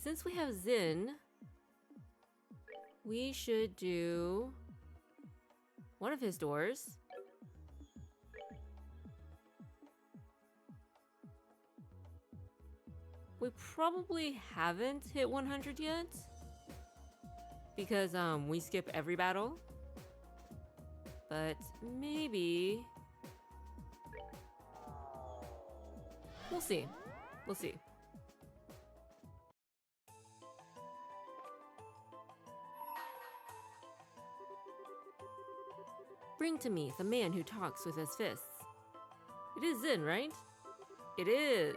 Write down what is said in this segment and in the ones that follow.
Since we have Zin, we should do one of his doors. We probably haven't hit 100 yet because we skip every battle. But maybe we'll see. We'll see. Bring to me the man who talks with his fists. It is Zin, right? It is.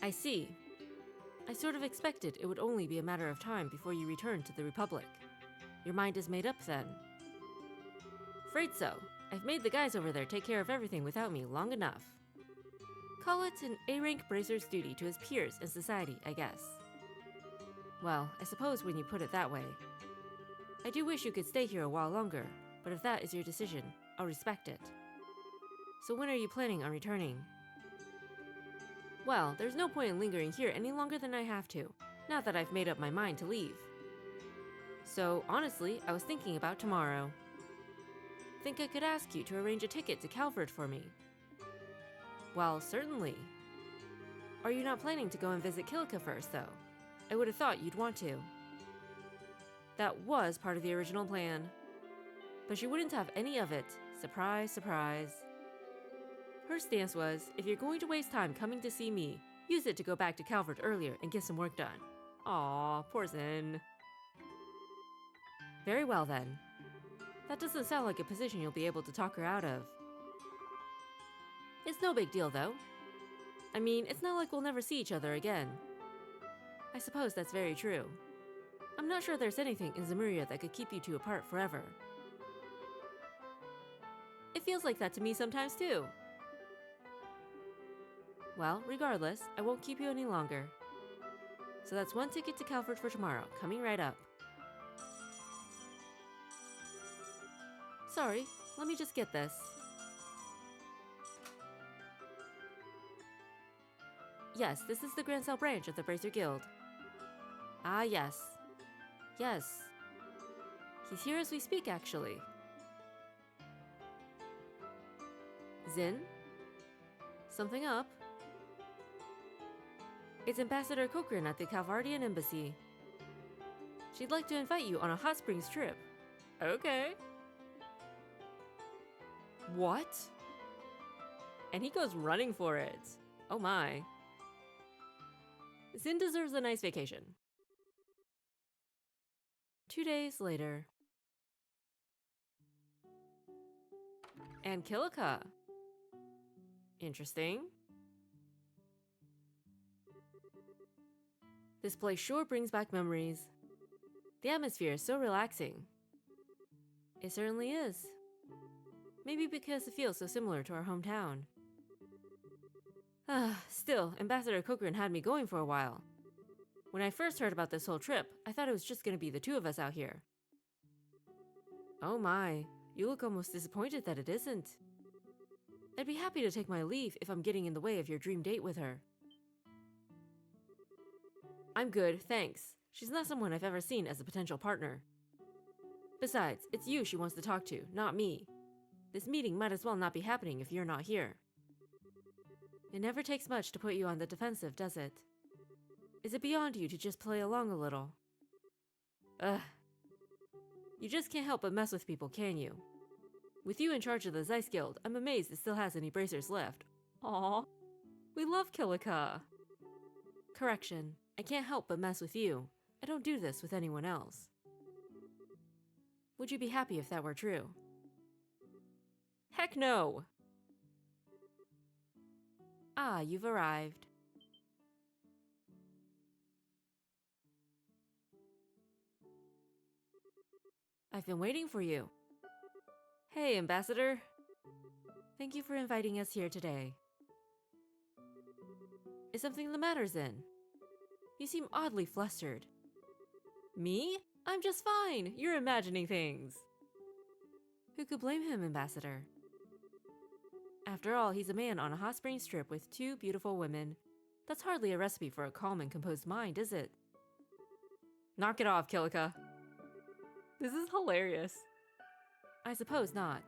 I see. I sort of expected it would only be a matter of time before you return to the Republic. Your mind is made up then. Afraid so. I've made the guys over there take care of everything without me long enough. Call it an A-rank bracer's duty to his peers in society, I guess. Well, I suppose when you put it that way. I do wish you could stay here a while longer, but if that is your decision, I'll respect it. So when are you planning on returning? Well, there's no point in lingering here any longer than I have to, now that I've made up my mind to leave. So, honestly, I was thinking about tomorrow. Think I could ask you to arrange a ticket to Calvard for me? Well, certainly. Are you not planning to go and visit Kilika first, though? I would have thought you'd want to. That was part of the original plan. But she wouldn't have any of it. Surprise, surprise. Her stance was, if you're going to waste time coming to see me, use it to go back to Calvard earlier and get some work done. Aw, poor Zin. Very well then. That doesn't sound like a position you'll be able to talk her out of. It's no big deal though. I mean, it's not like we'll never see each other again. I suppose that's very true. I'm not sure there's anything in Zemuria that could keep you two apart forever. It feels like that to me sometimes too. Well, regardless, I won't keep you any longer. So that's one ticket to Calvard for tomorrow, coming right up. Sorry, let me just get this. Yes, this is the Grancel branch of the Bracer Guild. Ah, yes. Yes. He's here as we speak, actually. Zin? Something up? It's Ambassador Cochrane at the Calvardian Embassy. She'd like to invite you on a hot springs trip. Okay. What? And he goes running for it. Oh my. Zin deserves a nice vacation. 2 days later. And Kilika. Interesting. This place sure brings back memories. The atmosphere is so relaxing. It certainly is. Maybe because it feels so similar to our hometown. Still, Ambassador Cochrane had me going for a while. When I first heard about this whole trip, I thought it was just going to be the two of us out here. Oh my, you look almost disappointed that it isn't. I'd be happy to take my leave if I'm getting in the way of your dream date with her. I'm good, thanks. She's not someone I've ever seen as a potential partner. Besides, it's you she wants to talk to, not me. This meeting might as well not be happening if you're not here. It never takes much to put you on the defensive, does it? Is it beyond you to just play along a little? Ugh. You just can't help but mess with people, can you? With you in charge of the Zeiss Guild, I'm amazed it still has any bracers left. Aww. We love Kilika. Correction. I can't help but mess with you. I don't do this with anyone else. Would you be happy if that were true? Heck no! Ah, you've arrived. I've been waiting for you. Hey, Ambassador. Thank you for inviting us here today. Is something the matter, Zen? You seem oddly flustered. Me? I'm just fine. You're imagining things. Who could blame him, Ambassador? After all, he's a man on a hot spring strip with 2 beautiful women. That's hardly a recipe for a calm and composed mind, is it? Knock it off, Kilika. This is hilarious. I suppose not.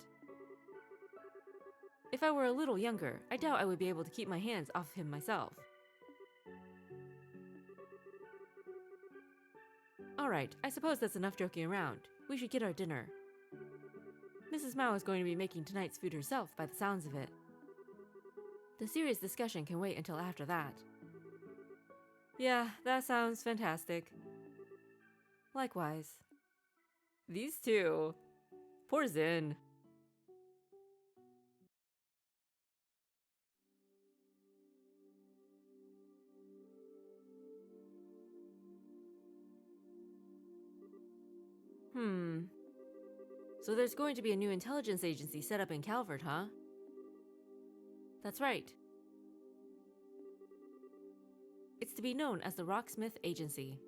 If I were a little younger, I doubt I would be able to keep my hands off him myself. Alright, I suppose that's enough joking around. We should get our dinner. Mrs. Mao is going to be making tonight's food herself by the sounds of it. The serious discussion can wait until after that. Yeah, that sounds fantastic. Likewise. These two. Poor Zin. So there's going to be a new intelligence agency set up in Calvert, huh? That's right. It's to be known as the Rocksmith Agency.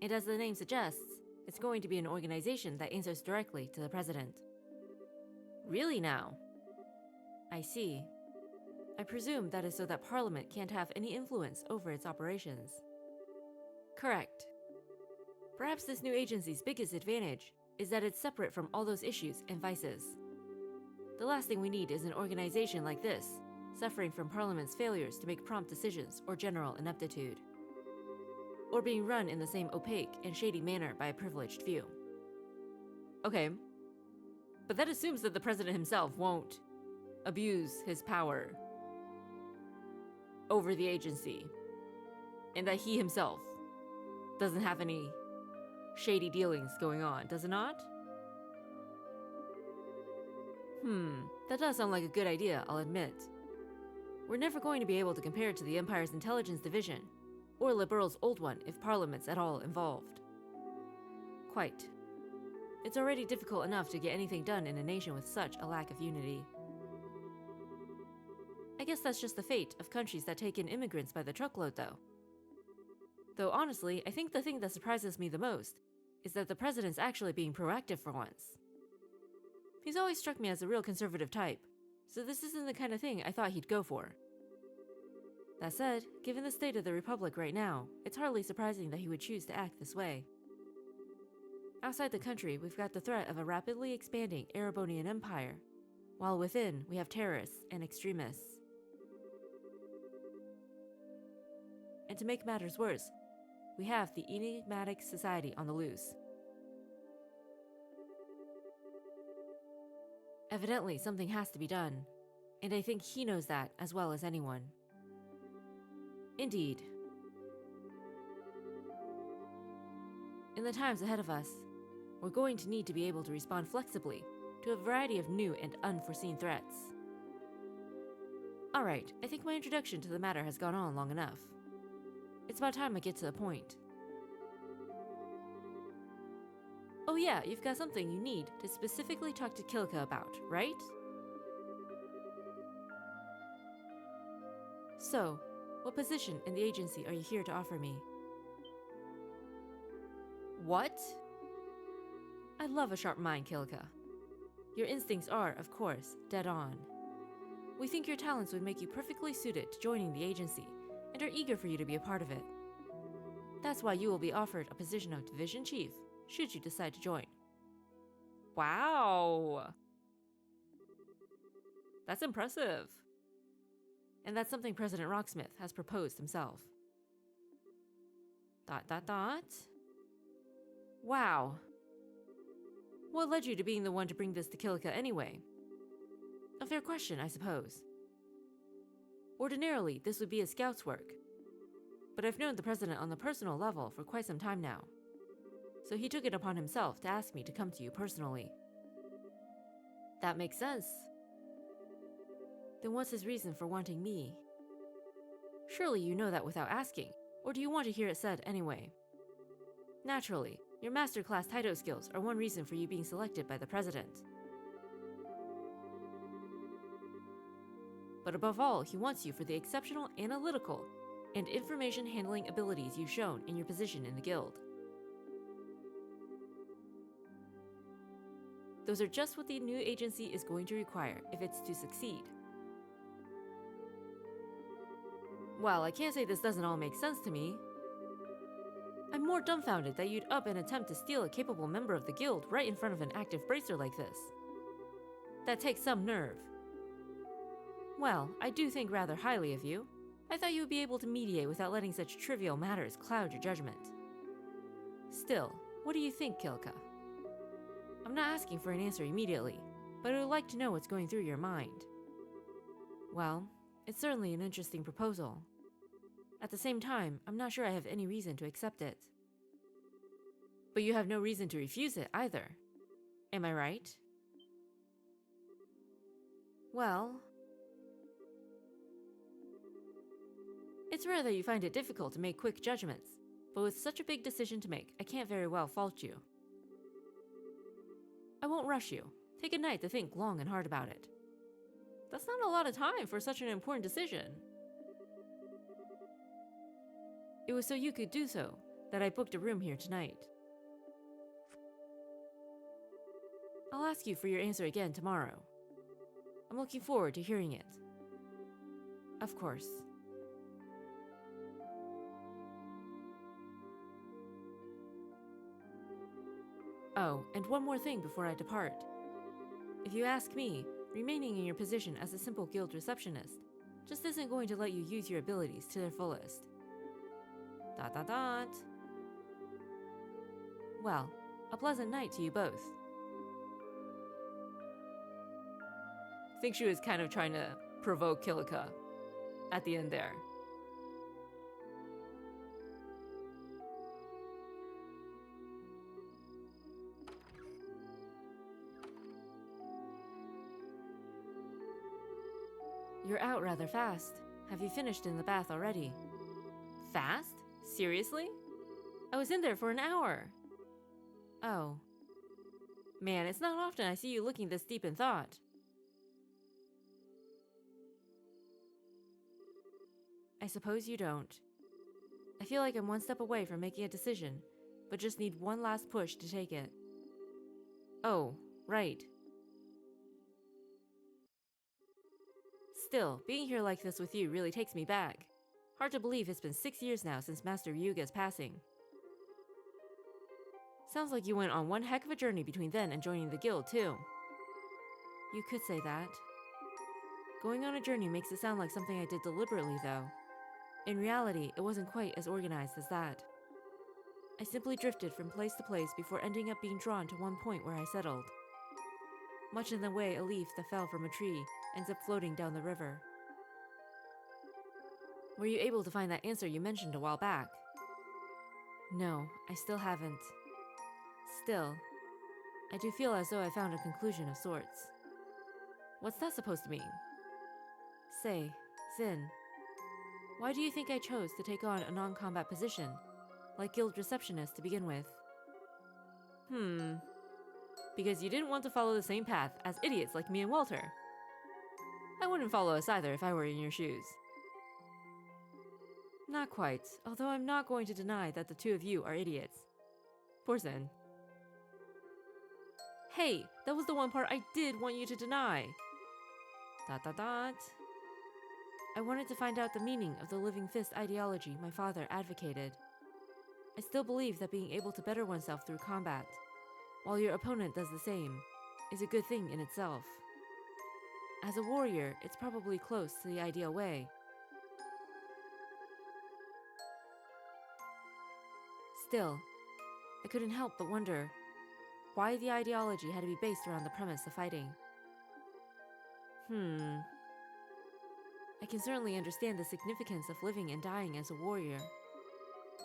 And as the name suggests, it's going to be an organization that answers directly to the president. Really now? I see. I presume that is so that Parliament can't have any influence over its operations. Correct. Perhaps this new agency's biggest advantage is that it's separate from all those issues and vices. The last thing we need is an organization like this, suffering from Parliament's failures to make prompt decisions or general ineptitude, or being run in the same opaque and shady manner by a privileged few. Okay, but that assumes that the president himself won't abuse his power over the agency, and that he himself doesn't have any shady dealings going on, does it not? That does sound like a good idea, I'll admit. We're never going to be able to compare it to the Empire's intelligence division, or Liberal's old one if Parliament's at all involved. Quite. It's already difficult enough to get anything done in a nation with such a lack of unity. I guess that's just the fate of countries that take in immigrants by the truckload, though. Though honestly, I think the thing that surprises me the most is that the president's actually being proactive for once. He's always struck me as a real conservative type, so this isn't the kind of thing I thought he'd go for. That said, given the state of the Republic right now, it's hardly surprising that he would choose to act this way. Outside the country, we've got the threat of a rapidly expanding Erebonian Empire, while within, we have terrorists and extremists. And to make matters worse, we have the enigmatic society on the loose. Evidently, something has to be done, and I think he knows that as well as anyone. Indeed. In the times ahead of us, we're going to need to be able to respond flexibly to a variety of new and unforeseen threats. Alright, I think my introduction to the matter has gone on long enough. It's about time I get to the point. Oh yeah, you've got something you need to specifically talk to Kilika about, right? So, what position in the agency are you here to offer me? What? I love a sharp mind, Kilika. Your instincts are, of course, dead on. We think your talents would make you perfectly suited to joining the agency, and are eager for you to be a part of it. That's why you will be offered a position of Division Chief, should you decide to join. Wow! That's impressive. And that's something President Rocksmith has proposed himself. ... Wow. What led you to being the one to bring this to Kilika anyway? A fair question, I suppose. Ordinarily, this would be a scout's work, but I've known the president on the personal level for quite some time now, so he took it upon himself to ask me to come to you personally. That makes sense. Then what's his reason for wanting me? Surely you know that without asking, or do you want to hear it said anyway? Naturally, your masterclass Taito skills are one reason for you being selected by the president. But above all, he wants you for the exceptional analytical and information handling abilities you've shown in your position in the guild. Those are just what the new agency is going to require if it's to succeed. Well, I can't say this doesn't all make sense to me. I'm more dumbfounded that you'd up and attempt to steal a capable member of the guild right in front of an active bracer like this. That takes some nerve. Well, I do think rather highly of you. I thought you would be able to mediate without letting such trivial matters cloud your judgment. Still, what do you think, Kilka? I'm not asking for an answer immediately, but I would like to know what's going through your mind. Well, it's certainly an interesting proposal. At the same time, I'm not sure I have any reason to accept it. But you have no reason to refuse it either. Am I right? Well, it's rare that you find it difficult to make quick judgments, but with such a big decision to make, I can't very well fault you. I won't rush you. Take a night to think long and hard about it. That's not a lot of time for such an important decision. It was so you could do so that I booked a room here tonight. I'll ask you for your answer again tomorrow. I'm looking forward to hearing it. Of course. Oh, and one more thing before I depart. If you ask me, remaining in your position as a simple guild receptionist just isn't going to let you use your abilities to their fullest. ... Well, a pleasant night to you both. I think she was kind of trying to provoke Kilika at the end there. You're out rather fast. Have you finished in the bath already? Fast? Seriously? I was in there for an hour. Oh. Man, it's not often I see you looking this deep in thought. I suppose you don't. I feel like I'm one step away from making a decision, but just need one last push to take it. Oh, right. Still, being here like this with you really takes me back. Hard to believe it's been 6 years now since Master Ryuga's passing. Sounds like you went on one heck of a journey between then and joining the guild, too. You could say that. Going on a journey makes it sound like something I did deliberately, though. In reality, it wasn't quite as organized as that. I simply drifted from place to place before ending up being drawn to one point where I settled. Much in the way a leaf that fell from a tree ends up floating down the river. Were you able to find that answer you mentioned a while back? No, I still haven't. Still, I do feel as though I found a conclusion of sorts. What's that supposed to mean? Say, Zin, why do you think I chose to take on a non-combat position, like guild receptionist to begin with? Because you didn't want to follow the same path as idiots like me and Walter. I wouldn't follow us either if I were in your shoes. Not quite, although I'm not going to deny that the two of you are idiots. Poor Zin. Hey, that was the one part I did want you to deny. ... I wanted to find out the meaning of the living fist ideology my father advocated. I still believe that being able to better oneself through combat, while your opponent does the same, is a good thing in itself. As a warrior, it's probably close to the ideal way. Still, I couldn't help but wonder why the ideology had to be based around the premise of fighting. I can certainly understand the significance of living and dying as a warrior.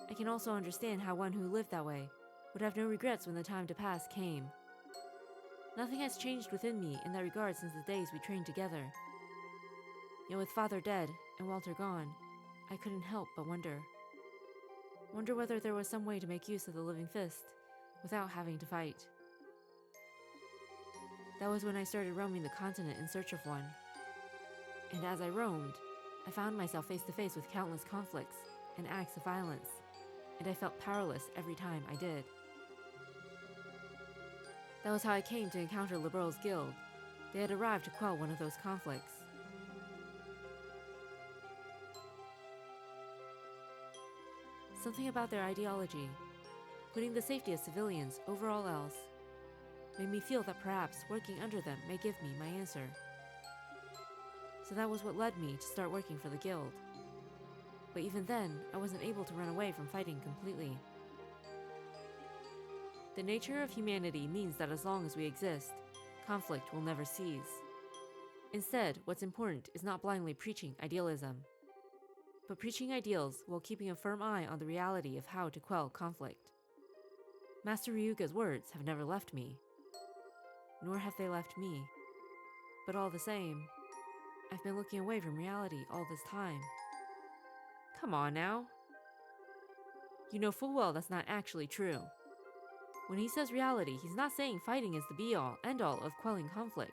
I can also understand how one who lived that way would have no regrets when the time to pass came. Nothing has changed within me in that regard since the days we trained together. Yet with Father dead and Walter gone, I couldn't help but wonder. Wonder whether there was some way to make use of the living fist without having to fight. That was when I started roaming the continent in search of one. And as I roamed, I found myself face to face with countless conflicts and acts of violence, and I felt powerless every time I did. That was how I came to encounter Liberal's guild. They had arrived to quell one of those conflicts. Something about their ideology, putting the safety of civilians over all else, made me feel that perhaps working under them may give me my answer. So that was what led me to start working for the guild. But even then, I wasn't able to run away from fighting completely. The nature of humanity means that as long as we exist, conflict will never cease. Instead, what's important is not blindly preaching idealism, but preaching ideals while keeping a firm eye on the reality of how to quell conflict. Master Ryuga's words have never left me, nor have they left me. But all the same, I've been looking away from reality all this time. Come on now. You know full well that's not actually true. When he says reality, he's not saying fighting is the be-all, end-all of quelling conflict.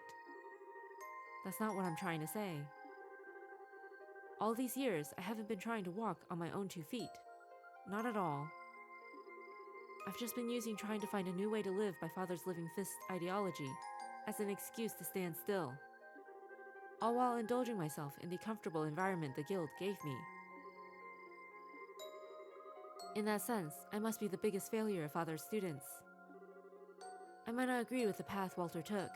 That's not what I'm trying to say. All these years, I haven't been trying to walk on my own 2 feet. Not at all. I've just been using trying to find a new way to live by Father's living fist ideology as an excuse to stand still, all while indulging myself in the comfortable environment the guild gave me. In that sense, I must be the biggest failure of Father's students. I might not agree with the path Walter took,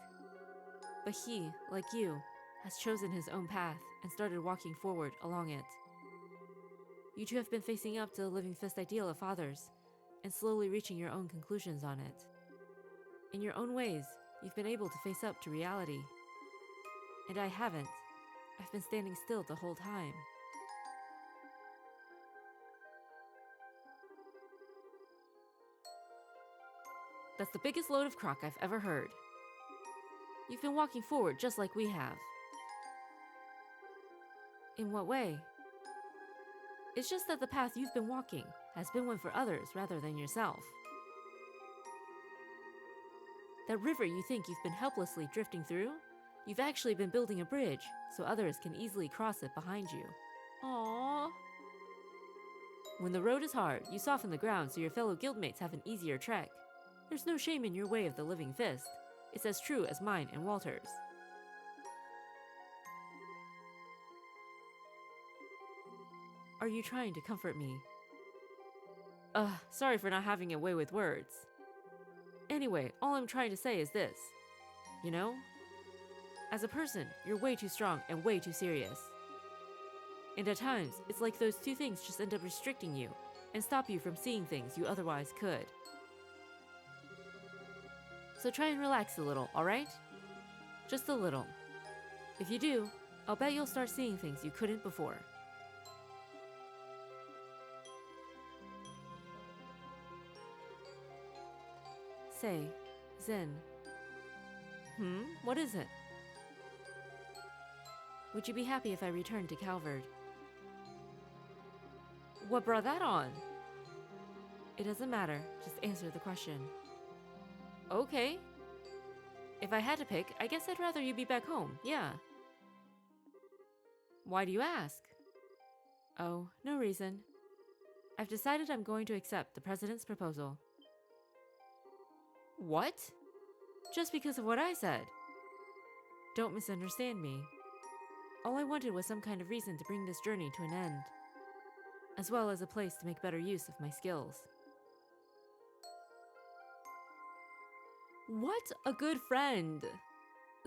but he, like you, has chosen his own path and started walking forward along it. You two have been facing up to the living fist ideal of Father's and slowly reaching your own conclusions on it. In your own ways, you've been able to face up to reality. And I haven't. I've been standing still the whole time. That's the biggest load of crock I've ever heard. You've been walking forward just like we have. In what way? It's just that the path you've been walking has been one for others rather than yourself. That river you think you've been helplessly drifting through, you've actually been building a bridge so others can easily cross it behind you. Aww. When the road is hard, you soften the ground so your fellow guildmates have an easier trek. There's no shame in your way of the living fist. It's as true as mine and Walter's. Are you trying to comfort me? Sorry for not having a way with words. Anyway, all I'm trying to say is this. You know? As a person, you're way too strong and way too serious. And at times, it's like those 2 things just end up restricting you and stop you from seeing things you otherwise could. So try and relax a little, alright? Just a little. If you do, I'll bet you'll start seeing things you couldn't before. Say, Zen. What is it? Would you be happy if I returned to Calvard? What brought that on? It doesn't matter, just answer the question. Okay. If I had to pick, I guess I'd rather you be back home, yeah. Why do you ask? Oh, no reason. I've decided I'm going to accept the president's proposal. What? Just because of what I said. Don't misunderstand me. All I wanted was some kind of reason to bring this journey to an end, as well as a place to make better use of my skills. What a good friend!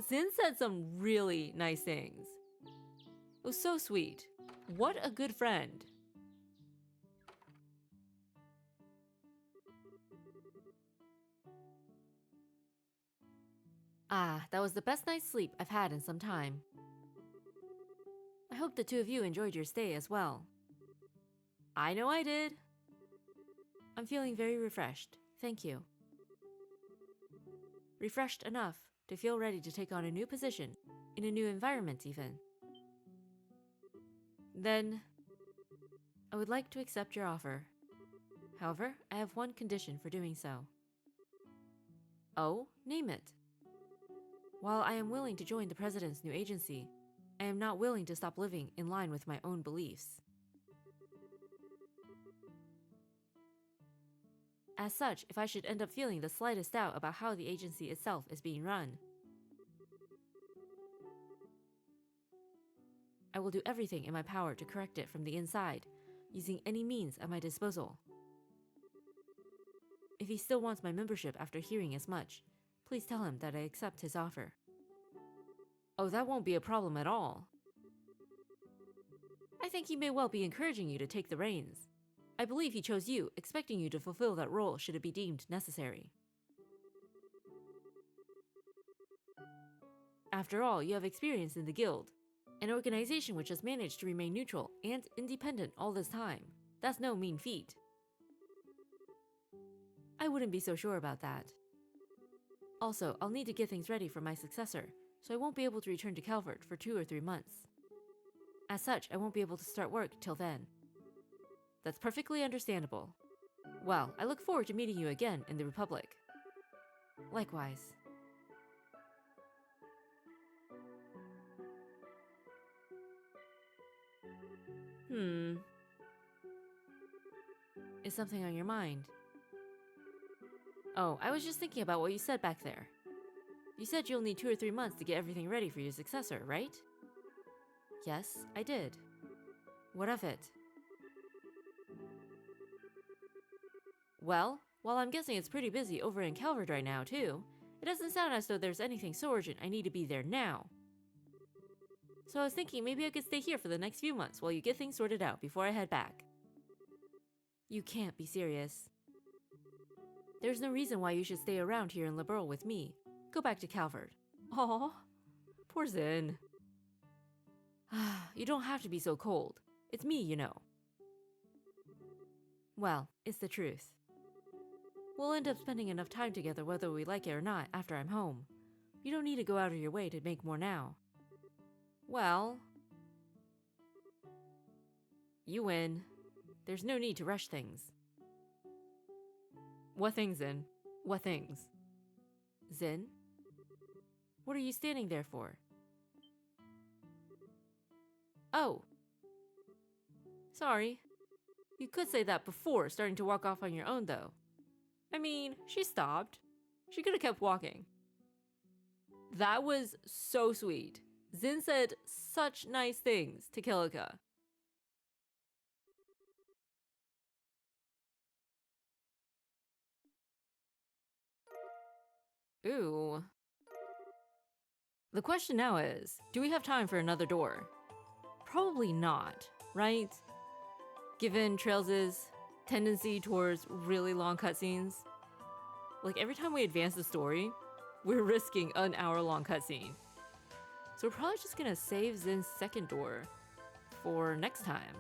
Zin said some really nice things. It was so sweet. What a good friend. Ah, that was the best night's sleep I've had in some time. I hope the 2 of you enjoyed your stay as well. I know I did. I'm feeling very refreshed, thank you. Refreshed enough to feel ready to take on a new position, in a new environment even. Then, I would like to accept your offer. However, I have one condition for doing so. Oh, name it. While I am willing to join the President's new agency, I am not willing to stop living in line with my own beliefs. As such, if I should end up feeling the slightest doubt about how the agency itself is being run, I will do everything in my power to correct it from the inside, using any means at my disposal. If he still wants my membership after hearing as much, please tell him that I accept his offer. Oh, that won't be a problem at all. I think he may well be encouraging you to take the reins. I believe he chose you, expecting you to fulfill that role should it be deemed necessary. After all, you have experience in the Guild, an organization which has managed to remain neutral and independent all this time. That's no mean feat. I wouldn't be so sure about that. Also, I'll need to get things ready for my successor, so I won't be able to return to Calvert for 2 or 3 months. As such, I won't be able to start work till then. That's perfectly understandable. Well, I look forward to meeting you again in the Republic. Likewise. Is something on your mind? Oh, I was just thinking about what you said back there. You said you'll need 2 or 3 months to get everything ready for your successor, right? Yes, I did. What of it? Well, while I'm guessing it's pretty busy over in Calvert right now, too, it doesn't sound as though there's anything so urgent I need to be there now. So I was thinking maybe I could stay here for the next few months while you get things sorted out before I head back. You can't be serious. There's no reason why you should stay around here in Liberl with me. Go back to Calvert. Aw, poor Zin. You don't have to be so cold. It's me, you know. Well, it's the truth. We'll end up spending enough time together whether we like it or not after I'm home. You don't need to go out of your way to make more now. Well, you win. There's no need to rush things. What things, Zin? What things? Zin? What are you standing there for? Oh. Sorry. You could say that before starting to walk off on your own, though. I mean, she stopped. She could have kept walking. That was so sweet. Zin said such nice things to Kilika. Ooh. The question now is, do we have time for another door? Probably not, right? Given Trails' tendency towards really long cutscenes. Like every time we advance the story, we're risking an hour-long cutscene. So we're probably just gonna save Zin's second door for next time.